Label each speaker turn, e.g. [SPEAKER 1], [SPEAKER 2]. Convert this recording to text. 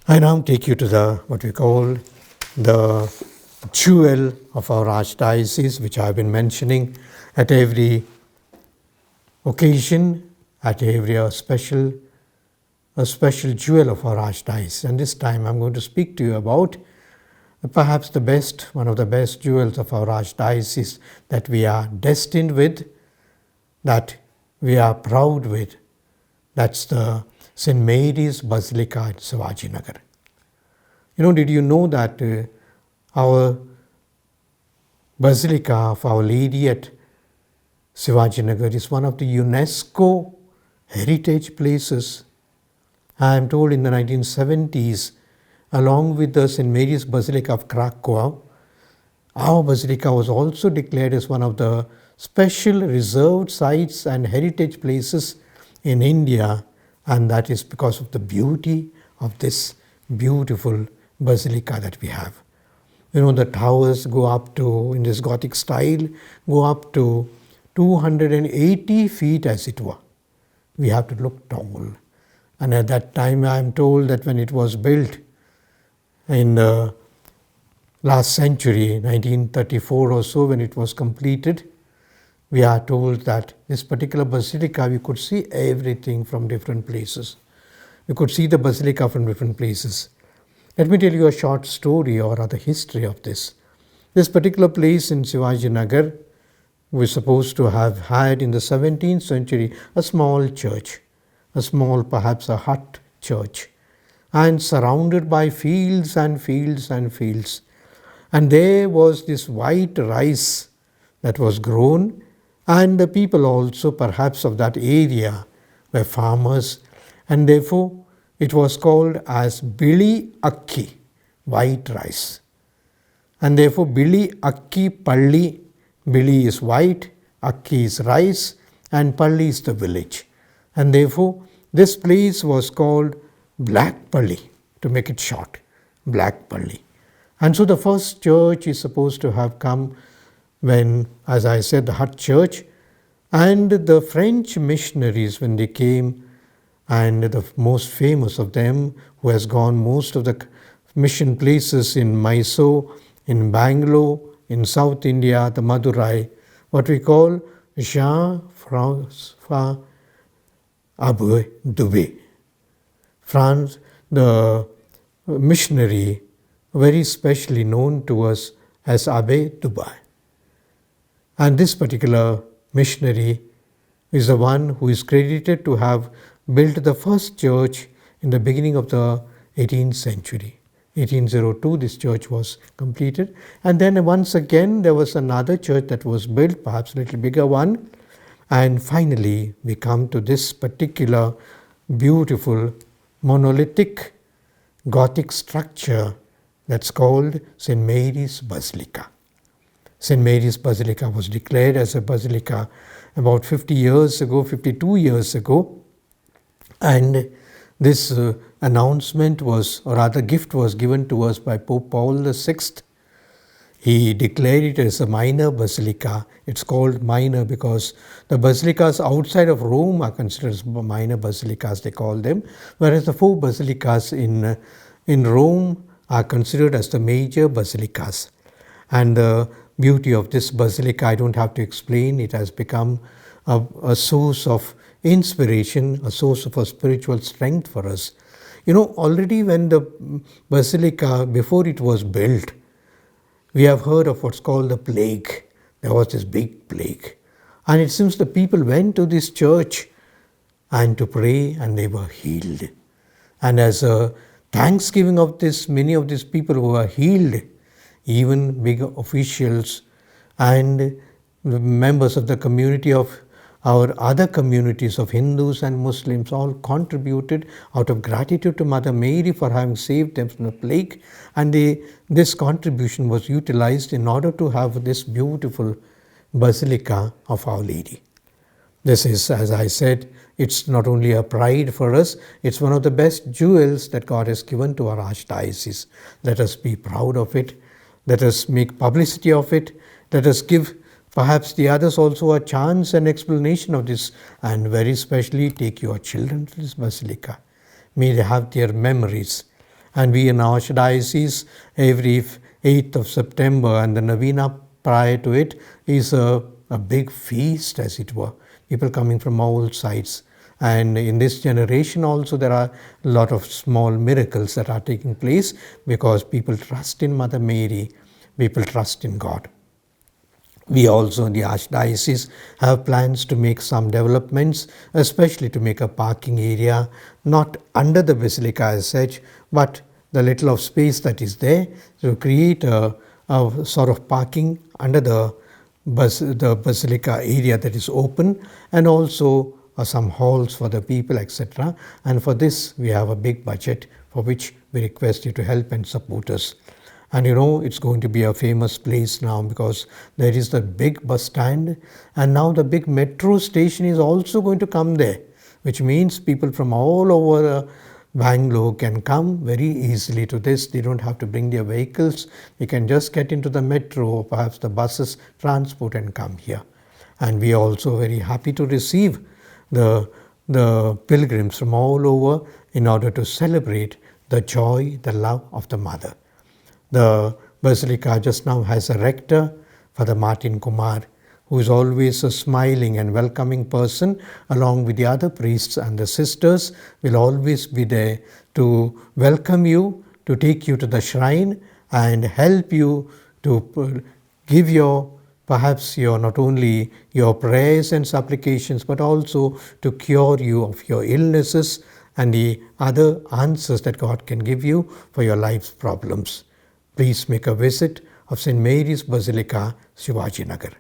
[SPEAKER 1] I now take you to what we call the jewel of our Archdiocese, which I have been mentioning at every occasion, at every special jewel of our Archdiocese. And this time I'm going to speak to you about perhaps one of the best jewels of our Archdiocese that we are destined with, that we are proud with. That's the St. Mary's Basilica at Sivajinagar. Did you know that our Basilica of Our Lady at Sivajinagar is one of the UNESCO heritage places? I am told in the 1970s, along with the St. Mary's Basilica of Krakow, our Basilica was also declared as one of the special reserved sites and heritage places in India, and that is because of the beauty of this beautiful Basilica that we have. The towers go up to, in this Gothic style, go up to 280 feet as it were. We have to look tall. And at that time I am told that when it was built in the last century, 1934 or so, when it was completed, we are told that this particular basilica, we could see everything from different places. We could see the basilica from different places. Let me tell you a short story or rather history of this. This particular place in Sivajinagar was supposed to have had in the 17th century a small church, a small, perhaps a hut church, and surrounded by fields and fields and fields. And there was this white rice that was grown, and the people also perhaps of that area were farmers, and therefore it was called as Bili Akki, white rice. And therefore Bili Akki Palli, Bili is white, Akki is rice, and Palli is the village. And therefore this place was called Black Palli, to make it short, Black Palli. And so the first church is supposed to have come when, as I said, the hut church, and the French missionaries, when they came, and the most famous of them, who has gone most of the mission places in Mysore, in Bangalore, in South India, the Madurai, what we call Jean-François Abbé Dubé. France, the missionary, very specially known to us as Abbé Dubé. And this particular missionary is the one who is credited to have built the first church in the beginning of the 18th century. 1802 this church was completed, and then once again there was another church that was built, perhaps a little bigger one, and finally we come to this particular beautiful monolithic Gothic structure that's called St. Mary's Basilica. St. Mary's Basilica was declared as a basilica about 52 years ago, and this announcement was, or rather gift was given to us by Pope Paul VI. He declared it as a minor basilica. It's called minor because the basilicas outside of Rome are considered as minor basilicas, they call them, whereas the 4 basilicas in Rome are considered as the major basilicas. And the beauty of this basilica, I don't have to explain. It has become a source of inspiration, a source of a spiritual strength for us. Already when the basilica, before it was built, we have heard of what's called the plague. There was this big plague. And it seems the people went to this church and to pray, and they were healed. And as a thanksgiving of this, many of these people who were healed, even big officials and members of the community of our other communities of Hindus and Muslims all contributed out of gratitude to Mother Mary for having saved them from the plague, and this contribution was utilized in order to have this beautiful Basilica of Our Lady. This is, as I said, it's not only a pride for us, it's one of the best jewels that God has given to our Archdiocese. Let us be proud of it. Let us make publicity of it. Let us give perhaps the others also a chance and explanation of this, and very specially take your children to this basilica. May they have their memories And we in Archdiocese, every 8th of September, and the Novena prior to it is a big feast, as it were. People coming from all sides. And in this generation also there are a lot of small miracles that are taking place because people trust in Mother Mary, people trust in God. We also in the Archdiocese have plans to make some developments, especially to make a parking area, not under the Basilica as such, but the little of space that is there, to create a sort of parking under the Basilica area that is open, and also some halls for the people, etc. And for this we have a big budget for which we request you to help and support us. And it's going to be a famous place now because there is the big bus stand, and now the big metro station is also going to come there, which means people from all over Bangalore can come very easily to this. They don't have to bring their vehicles. They can just get into the metro or perhaps the buses, transport, and come here. And we are also very happy to receive the pilgrims from all over in order to celebrate the joy, the love of the Mother. The Basilica just now has a rector, Father Martin Kumar, who is always a smiling and welcoming person, along with the other priests, and the sisters will always be there to welcome you, to take you to the shrine and help you to give perhaps not only your prayers and supplications, but also to cure you of your illnesses and the other answers that God can give you for your life's problems. Please make a visit of St. Mary's Basilica, Shivaji Nagar.